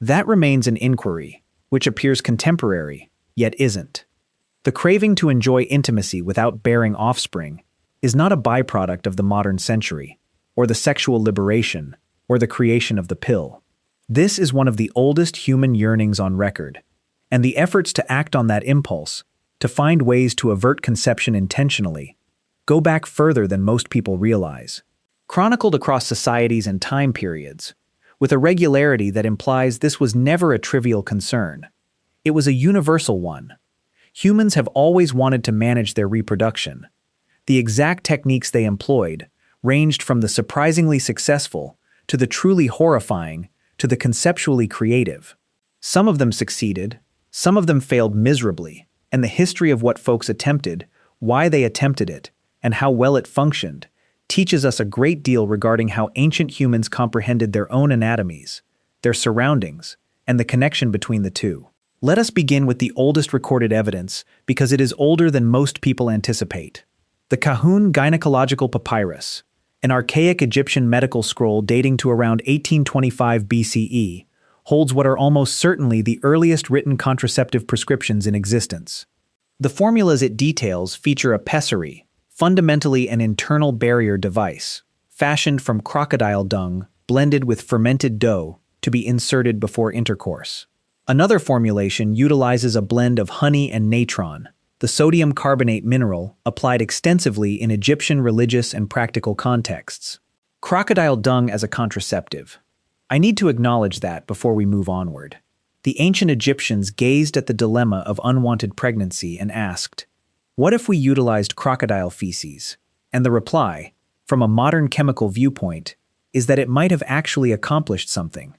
That remains an inquiry, which appears contemporary, yet isn't. The craving to enjoy intimacy without bearing offspring is not a byproduct of the modern century, or the sexual liberation, or the creation of the pill. This is one of the oldest human yearnings on record, and the efforts to act on that impulse, to find ways to avert conception intentionally, go back further than most people realize. Chronicled across societies and time periods, with a regularity that implies this was never a trivial concern. It was a universal one. Humans have always wanted to manage their reproduction. The exact techniques they employed ranged from the surprisingly successful to the truly horrifying to the conceptually creative. Some of them succeeded, some of them failed miserably, and the history of what folks attempted, why they attempted it, and how well it functioned, teaches us a great deal regarding how ancient humans comprehended their own anatomies, their surroundings, and the connection between the two. Let us begin with the oldest recorded evidence because it is older than most people anticipate. The Kahun Gynecological Papyrus, an archaic Egyptian medical scroll dating to around 1825 BCE, holds what are almost certainly the earliest written contraceptive prescriptions in existence. The formulas it details feature a pessary, fundamentally an internal barrier device, fashioned from crocodile dung blended with fermented dough to be inserted before intercourse. Another formulation utilizes a blend of honey and natron, the sodium carbonate mineral applied extensively in Egyptian religious and practical contexts. Crocodile dung as a contraceptive. I need to acknowledge that before we move onward. The ancient Egyptians gazed at the dilemma of unwanted pregnancy and asked, what if we utilized crocodile feces? And the reply, from a modern chemical viewpoint, is that it might have actually accomplished something.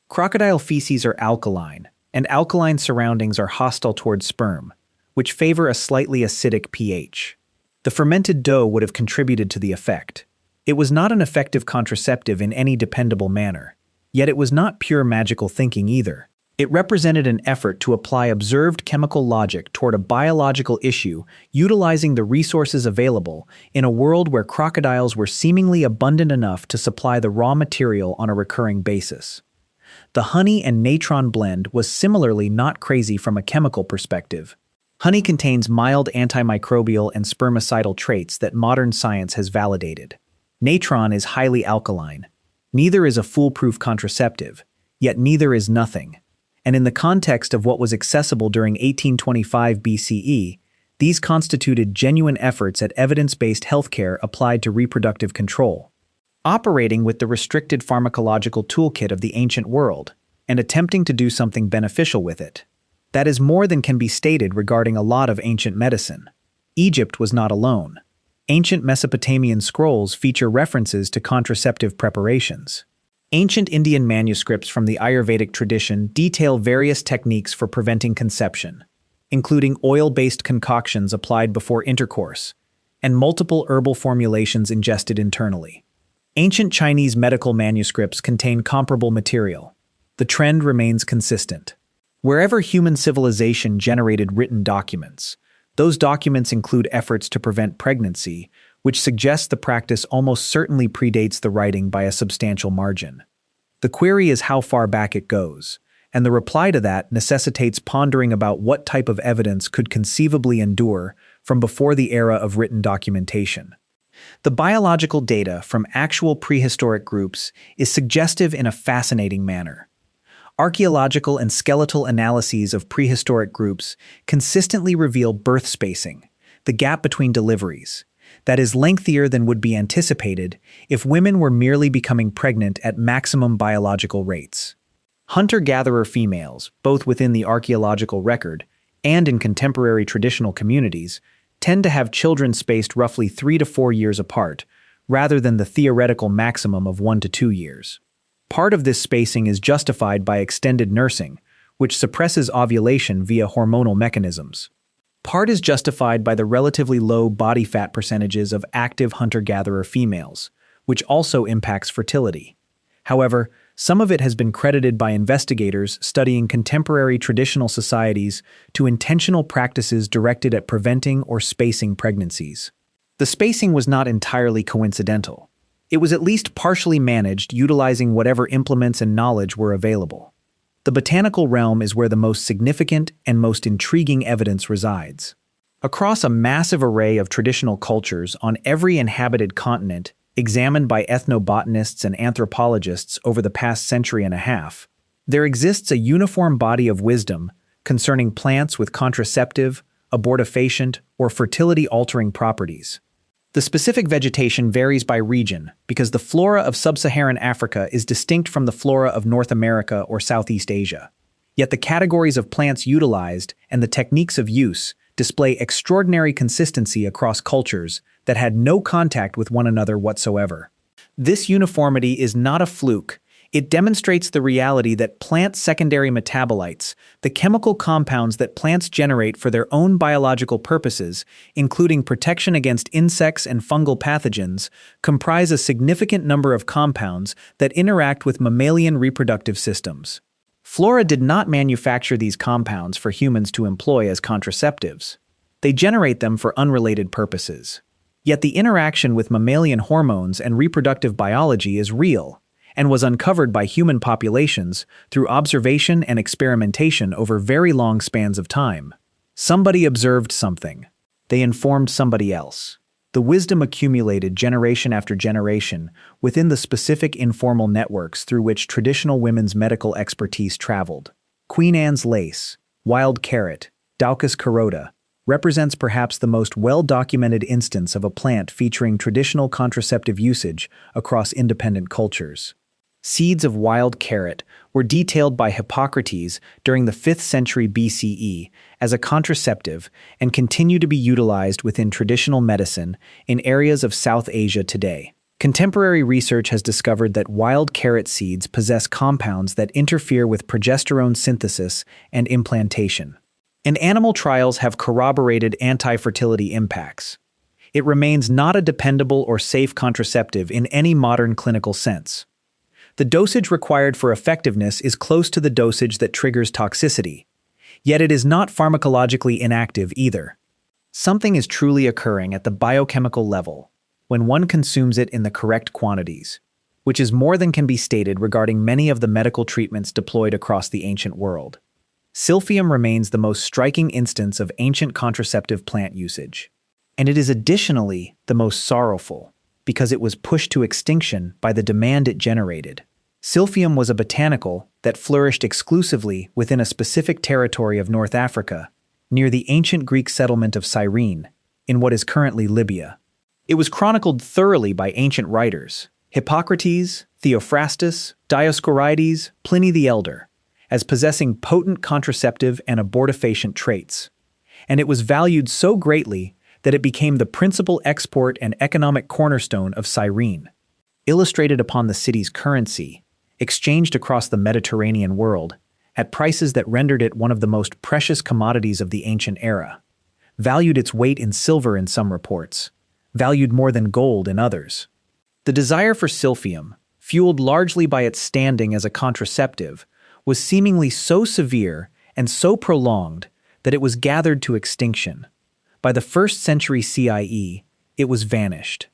Crocodile feces are alkaline, and alkaline surroundings are hostile towards sperm, which favor a slightly acidic pH. The fermented dough would have contributed to the effect. It was not an effective contraceptive in any dependable manner, yet it was not pure magical thinking either. It represented an effort to apply observed chemical logic toward a biological issue utilizing the resources available in a world where crocodiles were seemingly abundant enough to supply the raw material on a recurring basis. The honey and natron blend was similarly not crazy from a chemical perspective. Honey contains mild antimicrobial and spermicidal traits that modern science has validated. Natron is highly alkaline. Neither is a foolproof contraceptive, yet neither is nothing. And in the context of what was accessible during 1825 BCE, these constituted genuine efforts at evidence-based healthcare applied to reproductive control. Operating with the restricted pharmacological toolkit of the ancient world, and attempting to do something beneficial with it. That is more than can be stated regarding a lot of ancient medicine. Egypt was not alone. Ancient Mesopotamian scrolls feature references to contraceptive preparations. Ancient Indian manuscripts from the Ayurvedic tradition detail various techniques for preventing conception, including oil-based concoctions applied before intercourse, and multiple herbal formulations ingested internally. Ancient Chinese medical manuscripts contain comparable material. The trend remains consistent. Wherever human civilization generated written documents, those documents include efforts to prevent pregnancy, which suggests the practice almost certainly predates the writing by a substantial margin. The query is how far back it goes, and the reply to that necessitates pondering about what type of evidence could conceivably endure from before the era of written documentation. The biological data from actual prehistoric groups is suggestive in a fascinating manner. Archaeological and skeletal analyses of prehistoric groups consistently reveal birth spacing, the gap between deliveries, that is lengthier than would be anticipated if women were merely becoming pregnant at maximum biological rates. Hunter-gatherer females, both within the archaeological record and in contemporary traditional communities, tend to have children spaced roughly 3 to 4 years apart, rather than the theoretical maximum of 1 to 2 years. Part of this spacing is justified by extended nursing, which suppresses ovulation via hormonal mechanisms. Part is justified by the relatively low body fat percentages of active hunter-gatherer females, which also impacts fertility. However, some of it has been credited by investigators studying contemporary traditional societies to intentional practices directed at preventing or spacing pregnancies. The spacing was not entirely coincidental. It was at least partially managed utilizing whatever implements and knowledge were available. The botanical realm is where the most significant and most intriguing evidence resides. Across a massive array of traditional cultures on every inhabited continent, examined by ethnobotanists and anthropologists over the past century and a half, there exists a uniform body of wisdom concerning plants with contraceptive, abortifacient, or fertility-altering properties. The specific vegetation varies by region because the flora of sub-Saharan Africa is distinct from the flora of North America or Southeast Asia. Yet the categories of plants utilized and the techniques of use display extraordinary consistency across cultures that had no contact with one another whatsoever. This uniformity is not a fluke. It demonstrates the reality that plant secondary metabolites, the chemical compounds that plants generate for their own biological purposes, including protection against insects and fungal pathogens, comprise a significant number of compounds that interact with mammalian reproductive systems. Flora did not manufacture these compounds for humans to employ as contraceptives. They generate them for unrelated purposes. Yet the interaction with mammalian hormones and reproductive biology is real, and was uncovered by human populations through observation and experimentation over very long spans of time. Somebody observed something. They informed somebody else. The wisdom accumulated generation after generation within the specific informal networks through which traditional women's medical expertise traveled. Queen Anne's lace, wild carrot, Daucus carota, represents perhaps the most well-documented instance of a plant featuring traditional contraceptive usage across independent cultures. Seeds of wild carrot were detailed by Hippocrates during the 5th century BCE as a contraceptive and continue to be utilized within traditional medicine in areas of South Asia today. Contemporary research has discovered that wild carrot seeds possess compounds that interfere with progesterone synthesis and implantation. And animal trials have corroborated anti-fertility impacts. It remains not a dependable or safe contraceptive in any modern clinical sense. The dosage required for effectiveness is close to the dosage that triggers toxicity, yet it is not pharmacologically inactive either. Something is truly occurring at the biochemical level when one consumes it in the correct quantities, which is more than can be stated regarding many of the medical treatments deployed across the ancient world. Silphium remains the most striking instance of ancient contraceptive plant usage, and it is additionally the most sorrowful because it was pushed to extinction by the demand it generated. Silphium was a botanical that flourished exclusively within a specific territory of North Africa, near the ancient Greek settlement of Cyrene, in what is currently Libya. It was chronicled thoroughly by ancient writers, Hippocrates, Theophrastus, Dioscorides, Pliny the Elder, as possessing potent contraceptive and abortifacient traits, and it was valued so greatly that it became the principal export and economic cornerstone of Cyrene. Illustrated upon the city's currency, exchanged across the Mediterranean world, at prices that rendered it one of the most precious commodities of the ancient era, valued its weight in silver in some reports, valued more than gold in others. The desire for silphium, fueled largely by its standing as a contraceptive, was seemingly so severe and so prolonged that it was gathered to extinction. By the 1st century CIE, it was vanished.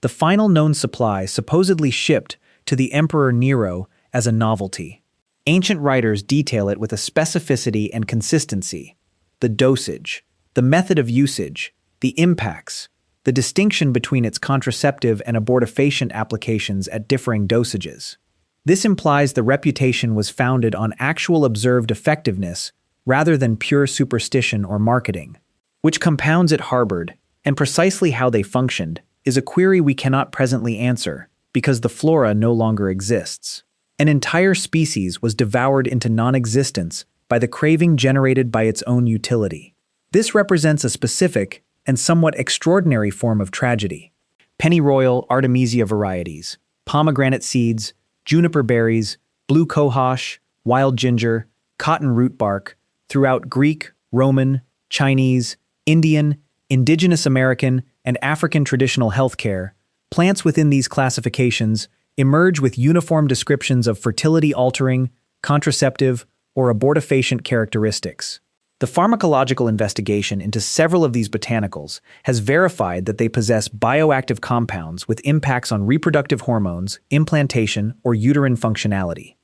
The final known supply supposedly shipped to the Emperor Nero as a novelty. Ancient writers detail it with a specificity and consistency, the dosage, the method of usage, the impacts, the distinction between its contraceptive and abortifacient applications at differing dosages. This implies the reputation was founded on actual observed effectiveness rather than pure superstition or marketing. Which compounds it harbored, and precisely how they functioned, is a query we cannot presently answer, because the flora no longer exists. An entire species was devoured into non-existence by the craving generated by its own utility. This represents a specific and somewhat extraordinary form of tragedy. Pennyroyal Artemisia varieties, pomegranate seeds, juniper berries, blue cohosh, wild ginger, cotton root bark, throughout Greek, Roman, Chinese, Indian, indigenous American, and African traditional healthcare, plants within these classifications emerge with uniform descriptions of fertility-altering, contraceptive, or abortifacient characteristics. The pharmacological investigation into several of these botanicals has verified that they possess bioactive compounds with impacts on reproductive hormones, implantation, or uterine functionality.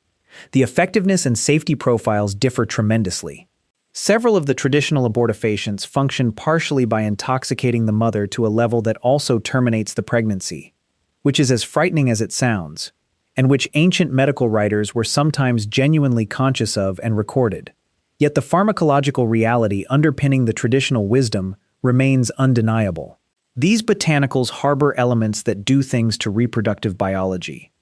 The effectiveness and safety profiles differ tremendously. Several of the traditional abortifacients function partially by intoxicating the mother to a level that also terminates the pregnancy, which is as frightening as it sounds, and which ancient medical writers were sometimes genuinely conscious of and recorded. Yet the pharmacological reality underpinning the traditional wisdom remains undeniable. These botanicals harbor elements that do things to reproductive biology.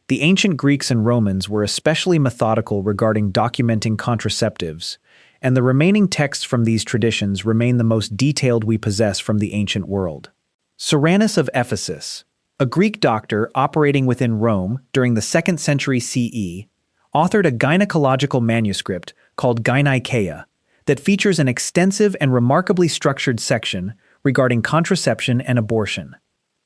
The ancient Greeks and Romans were especially methodical regarding documenting contraceptives, and the remaining texts from these traditions remain the most detailed we possess from the ancient world. Cyrannus of Ephesus, a Greek doctor operating within Rome during the 2nd century CE, authored a gynecological manuscript called Gynikeia that features an extensive and remarkably structured section regarding contraception and abortion.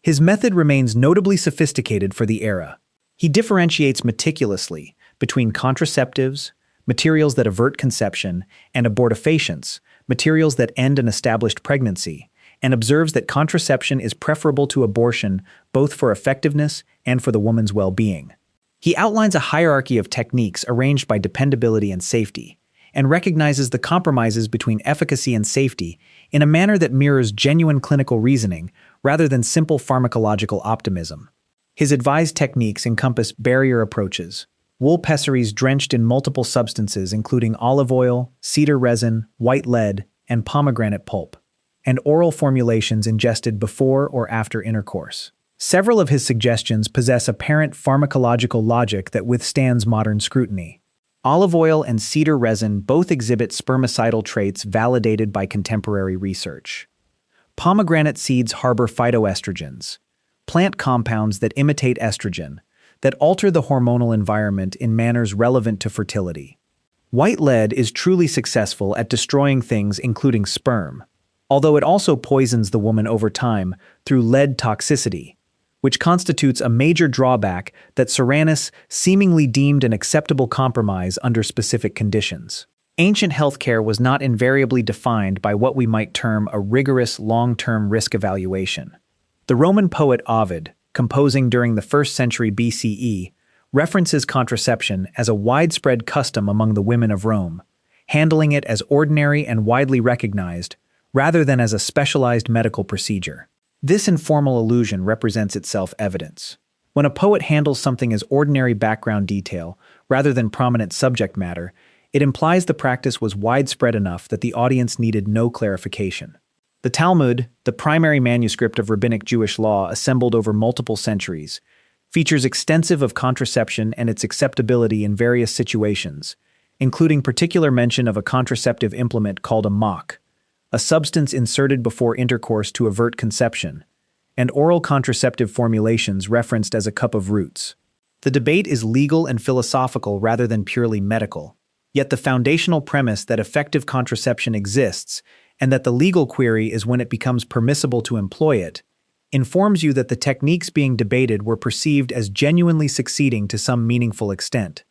His method remains notably sophisticated for the era. He differentiates meticulously between contraceptives, materials that avert conception, and abortifacients, materials that end an established pregnancy, and observes that contraception is preferable to abortion both for effectiveness and for the woman's well-being. He outlines a hierarchy of techniques arranged by dependability and safety, and recognizes the compromises between efficacy and safety in a manner that mirrors genuine clinical reasoning rather than simple pharmacological optimism. His advised techniques encompass barrier approaches, wool pessaries drenched in multiple substances including olive oil, cedar resin, white lead, and pomegranate pulp, and oral formulations ingested before or after intercourse. Several of his suggestions possess apparent pharmacological logic that withstands modern scrutiny. Olive oil and cedar resin both exhibit spermicidal traits validated by contemporary research. Pomegranate seeds harbor phytoestrogens, plant compounds that imitate estrogen, that alter the hormonal environment in manners relevant to fertility. White lead is truly successful at destroying things including sperm, although it also poisons the woman over time through lead toxicity, which constitutes a major drawback that Cyrannus seemingly deemed an acceptable compromise under specific conditions. Ancient healthcare was not invariably defined by what we might term a rigorous long-term risk evaluation. The Roman poet Ovid, composing during the 1st century BCE, references contraception as a widespread custom among the women of Rome, handling it as ordinary and widely recognized, rather than as a specialized medical procedure. This informal allusion represents itself evidence. When a poet handles something as ordinary background detail, rather than prominent subject matter, it implies the practice was widespread enough that the audience needed no clarification. The Talmud, the primary manuscript of rabbinic Jewish law assembled over multiple centuries, features extensive of contraception and its acceptability in various situations, including particular mention of a contraceptive implement called a mach, a substance inserted before intercourse to avert conception, and oral contraceptive formulations referenced as a cup of roots. The debate is legal and philosophical rather than purely medical, yet the foundational premise that effective contraception exists and that the legal query is when it becomes permissible to employ it, informs you that the techniques being debated were perceived as genuinely succeeding to some meaningful extent.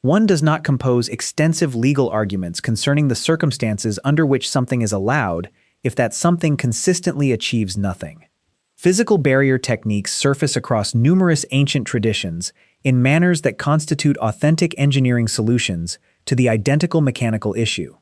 One does not compose extensive legal arguments concerning the circumstances under which something is allowed if that something consistently achieves nothing. Physical barrier techniques surface across numerous ancient traditions in manners that constitute authentic engineering solutions to the identical mechanical issue.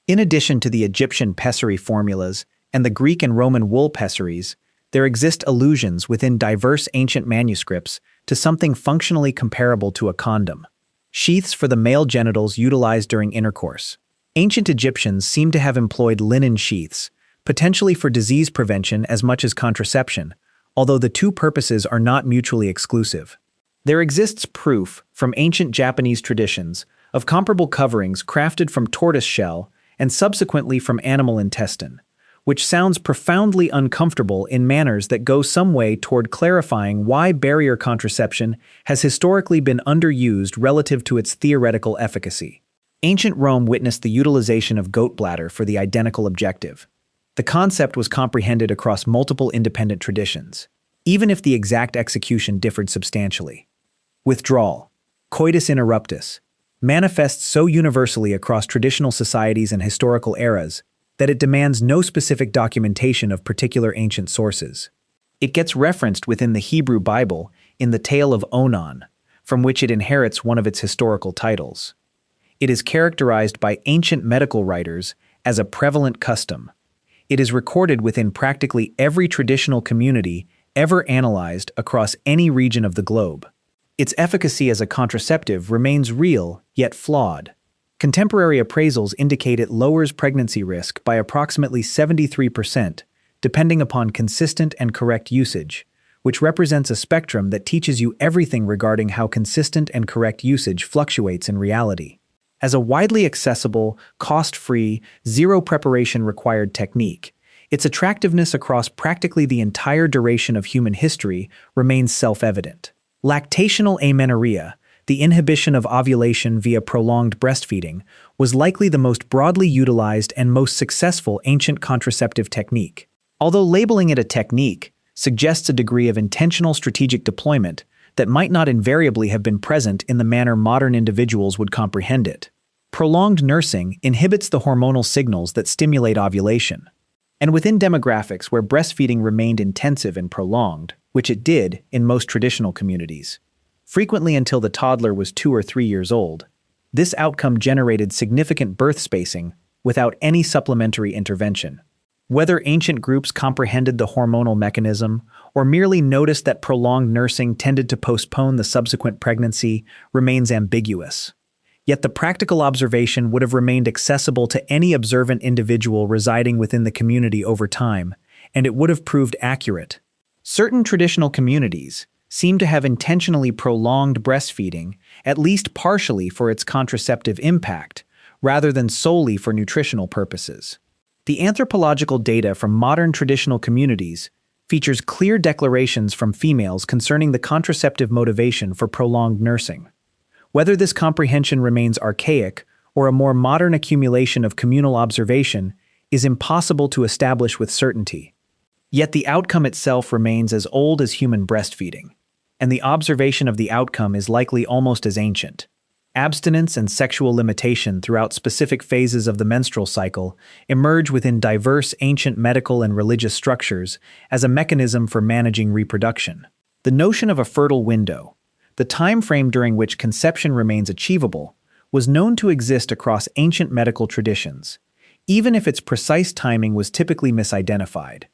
In addition to the Egyptian pessary formulas and the Greek and Roman wool pessaries, there exist allusions within diverse ancient manuscripts to something functionally comparable to a condom. Sheaths for the male genitals utilized during intercourse. Ancient Egyptians seem to have employed linen sheaths, potentially for disease prevention as much as contraception, although the two purposes are not mutually exclusive. There exists proof from ancient Japanese traditions of comparable coverings crafted from tortoise shell and subsequently from animal intestine, which sounds profoundly uncomfortable in manners that go some way toward clarifying why barrier contraception has historically been underused relative to its theoretical efficacy. Ancient Rome witnessed the utilization of goat bladder for the identical objective. The concept was comprehended across multiple independent traditions, even if the exact execution differed substantially. Withdrawal, coitus interruptus, manifests so universally across traditional societies and historical eras that it demands no specific documentation of particular ancient sources. It gets referenced within the Hebrew Bible in the tale of Onan, from which it inherits one of its historical titles. It is characterized by ancient medical writers as a prevalent custom. It is recorded within practically every traditional community ever analyzed across any region of the globe. Its efficacy as a contraceptive remains real, yet flawed. Contemporary appraisals indicate it lowers pregnancy risk by approximately 73%, depending upon consistent and correct usage, which represents a spectrum that teaches you everything regarding how consistent and correct usage fluctuates in reality. As a widely accessible, cost-free, zero preparation required technique, its attractiveness across practically the entire duration of human history remains self-evident. Lactational amenorrhea, the inhibition of ovulation via prolonged breastfeeding, was likely the most broadly utilized and most successful ancient contraceptive technique. Although labeling it a technique suggests a degree of intentional strategic deployment that might not invariably have been present in the manner modern individuals would comprehend it. Prolonged nursing inhibits the hormonal signals that stimulate ovulation. And within demographics where breastfeeding remained intensive and prolonged, which it did in most traditional communities, frequently until the toddler was 2 or 3 years old, this outcome generated significant birth spacing without any supplementary intervention. Whether ancient groups comprehended the hormonal mechanism or merely noticed that prolonged nursing tended to postpone the subsequent pregnancy remains ambiguous. Yet the practical observation would have remained accessible to any observant individual residing within the community over time, and it would have proved accurate. Certain traditional communities seem to have intentionally prolonged breastfeeding, at least partially for its contraceptive impact, rather than solely for nutritional purposes. The anthropological data from modern traditional communities features clear declarations from females concerning the contraceptive motivation for prolonged nursing. Whether this comprehension remains archaic or a more modern accumulation of communal observation is impossible to establish with certainty. Yet the outcome itself remains as old as human breastfeeding, and the observation of the outcome is likely almost as ancient. Abstinence and sexual limitation throughout specific phases of the menstrual cycle emerge within diverse ancient medical and religious structures as a mechanism for managing reproduction. The notion of a fertile window, the time frame during which conception remains achievable, was known to exist across ancient medical traditions, even if its precise timing was typically misidentified.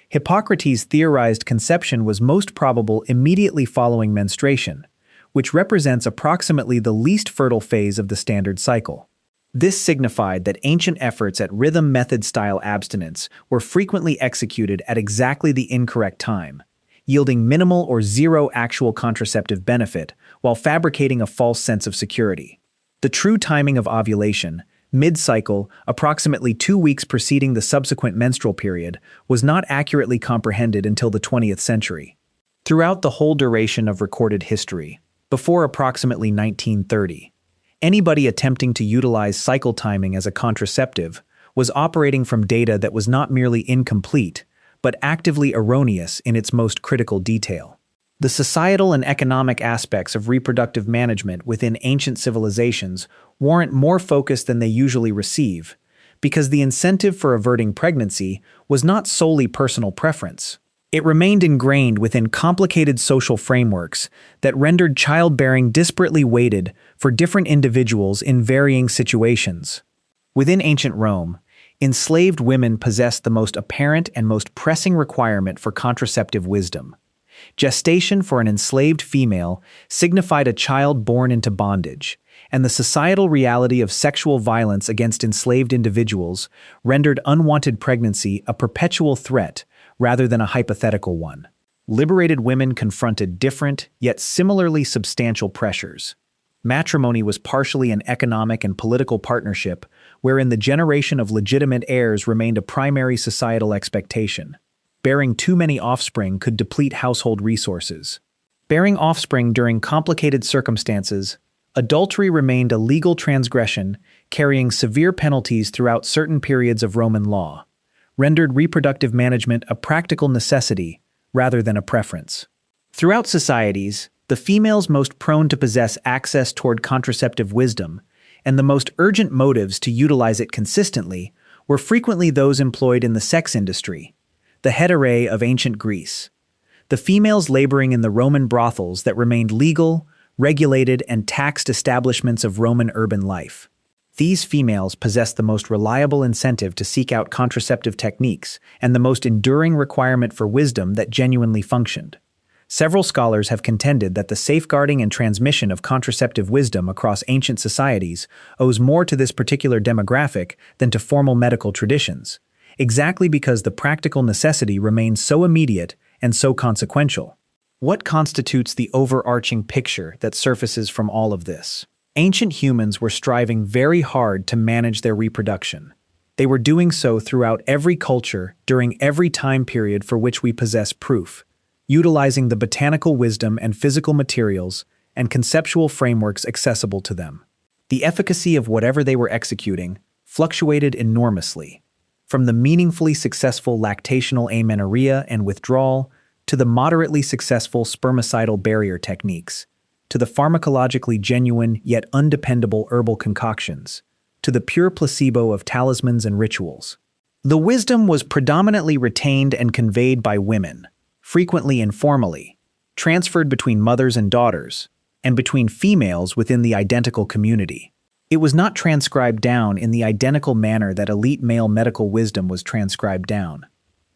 Hippocrates theorized conception was most probable immediately following menstruation, which represents approximately the least fertile phase of the standard cycle. This signified that ancient efforts at rhythm method-style abstinence were frequently executed at exactly the incorrect time, yielding minimal or zero actual contraceptive benefit while fabricating a false sense of security. The true timing of ovulation, mid-cycle, approximately 2 weeks preceding the subsequent menstrual period, was not accurately comprehended until the 20th century. Throughout the whole duration of recorded history, before approximately 1930, anybody attempting to utilize cycle timing as a contraceptive was operating from data that was not merely incomplete, but actively erroneous in its most critical detail. The societal and economic aspects of reproductive management within ancient civilizations warrant more focus than they usually receive, because the incentive for averting pregnancy was not solely personal preference. It remained ingrained within complicated social frameworks that rendered childbearing disparately weighted for different individuals in varying situations. Within ancient Rome, enslaved women possessed the most apparent and most pressing requirement for contraceptive wisdom. Gestation for an enslaved female signified a child born into bondage, and the societal reality of sexual violence against enslaved individuals rendered unwanted pregnancy a perpetual threat rather than a hypothetical one. Liberated women confronted different, yet similarly substantial pressures. Matrimony was partially an economic and political partnership wherein the generation of legitimate heirs remained a primary societal expectation. Bearing too many offspring could deplete household resources. Bearing offspring during complicated circumstances, adultery remained a legal transgression carrying severe penalties throughout certain periods of Roman law, rendered reproductive management a practical necessity rather than a preference. Throughout societies, the females most prone to possess access toward contraceptive wisdom and the most urgent motives to utilize it consistently were frequently those employed in the sex industry, the heterae of ancient Greece. The females laboring in the Roman brothels that remained legal, regulated, and taxed establishments of Roman urban life. These females possessed the most reliable incentive to seek out contraceptive techniques and the most enduring requirement for wisdom that genuinely functioned. Several scholars have contended that the safeguarding and transmission of contraceptive wisdom across ancient societies owes more to this particular demographic than to formal medical traditions, exactly because the practical necessity remains so immediate and so consequential. What constitutes the overarching picture that surfaces from all of this? Ancient humans were striving very hard to manage their reproduction. They were doing so throughout every culture during every time period for which we possess proof, utilizing the botanical wisdom and physical materials and conceptual frameworks accessible to them. The efficacy of whatever they were executing fluctuated enormously, from the meaningfully successful lactational amenorrhea and withdrawal to the moderately successful spermicidal barrier techniques, to the pharmacologically genuine yet undependable herbal concoctions, to the pure placebo of talismans and rituals. The wisdom was predominantly retained and conveyed by women, frequently informally, transferred between mothers and daughters, and between females within the identical community. It was not transcribed down in the identical manner that elite male medical wisdom was transcribed down,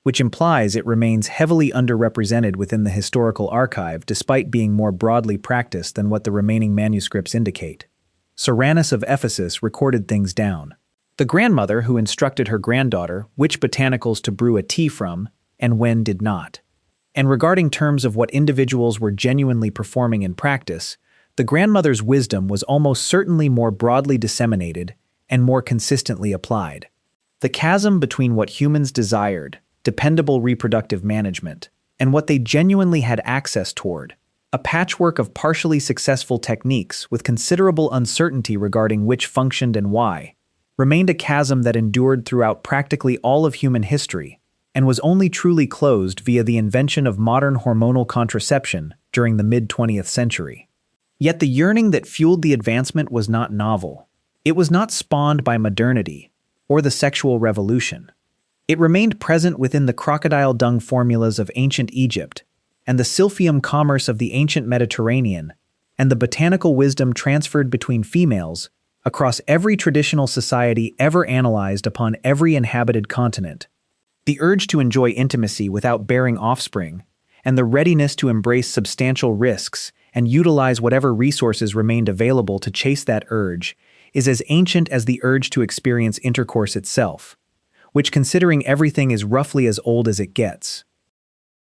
which implies it remains heavily underrepresented within the historical archive despite being more broadly practiced than what the remaining manuscripts indicate. Cyrannus of Ephesus recorded things down. The grandmother who instructed her granddaughter which botanicals to brew a tea from and when did not. And regarding terms of what individuals were genuinely performing in practice, the grandmother's wisdom was almost certainly more broadly disseminated and more consistently applied. The chasm between what humans desired, dependable reproductive management, and what they genuinely had access toward, a patchwork of partially successful techniques with considerable uncertainty regarding which functioned and why, remained a chasm that endured throughout practically all of human history, and was only truly closed via the invention of modern hormonal contraception during the mid-20th century. Yet the yearning that fueled the advancement was not novel. It was not spawned by modernity or the sexual revolution. It remained present within the crocodile dung formulas of ancient Egypt and the silphium commerce of the ancient Mediterranean and the botanical wisdom transferred between females across every traditional society ever analyzed upon every inhabited continent. The urge to enjoy intimacy without bearing offspring, and the readiness to embrace substantial risks and utilize whatever resources remained available to chase that urge, is as ancient as the urge to experience intercourse itself, which, considering everything, is roughly as old as it gets.